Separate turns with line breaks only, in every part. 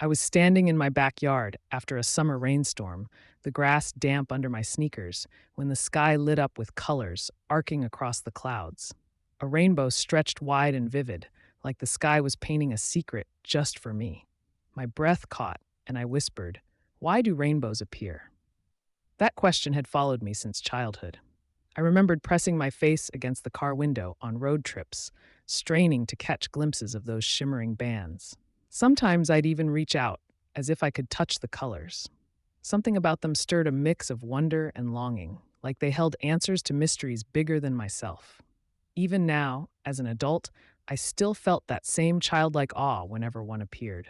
I was standing in my backyard after a summer rainstorm, the grass damp under my sneakers, when the sky lit up with colors arcing across the clouds. A rainbow stretched wide and vivid, like the sky was painting a secret just for me. My breath caught, and I whispered, "Why do rainbows appear?" That question had followed me since childhood. I remembered pressing my face against the car window on road trips, straining to catch glimpses of those shimmering bands. Sometimes I'd even reach out, as if I could touch the colors. Something about them stirred a mix of wonder and longing, like they held answers to mysteries bigger than myself. Even now, as an adult, I still felt that same childlike awe whenever one appeared.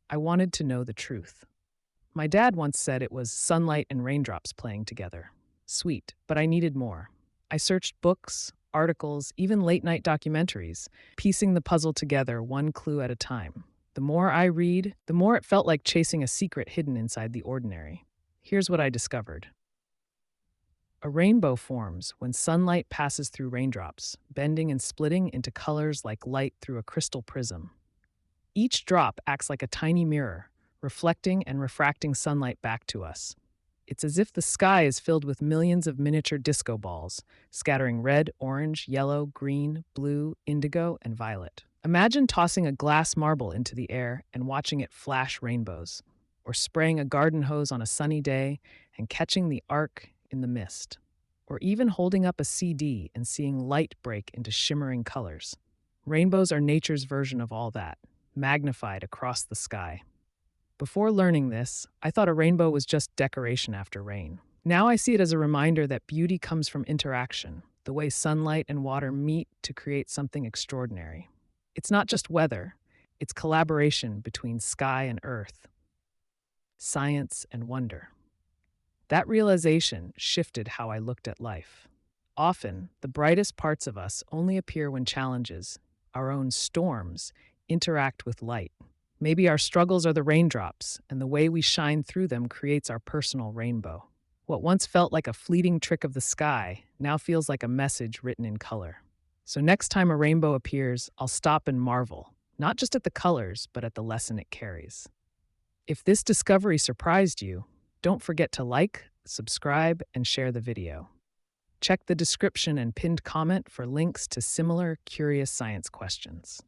I wanted to know the truth. My dad once said it was sunlight and raindrops playing together. Sweet, but I needed more. I searched books, articles, even late-night documentaries, piecing the puzzle together one clue at a time. The more I read, the more it felt like chasing a secret hidden inside the ordinary. Here's what I discovered. A rainbow forms when sunlight passes through raindrops, bending and splitting into colors like light through a crystal prism. Each drop acts like a tiny mirror, reflecting and refracting sunlight back to us. It's as if the sky is filled with millions of miniature disco balls, scattering red, orange, yellow, green, blue, indigo, and violet. Imagine tossing a glass marble into the air and watching it flash rainbows, or spraying a garden hose on a sunny day and catching the arc in the mist, or even holding up a CD and seeing light break into shimmering colors. Rainbows are nature's version of all that, magnified across the sky. Before learning this, I thought a rainbow was just decoration after rain. Now I see it as a reminder that beauty comes from interaction, the way sunlight and water meet to create something extraordinary. It's not just weather, it's collaboration between sky and earth, science and wonder. That realization shifted how I looked at life. Often, the brightest parts of us only appear when challenges, our own storms, interact with light. Maybe our struggles are the raindrops, and the way we shine through them creates our personal rainbow. What once felt like a fleeting trick of the sky now feels like a message written in color. So next time a rainbow appears, I'll stop and marvel, not just at the colors, but at the lesson it carries. If this discovery surprised you, don't forget to like, subscribe, and share the video. Check the description and pinned comment for links to similar curious science questions.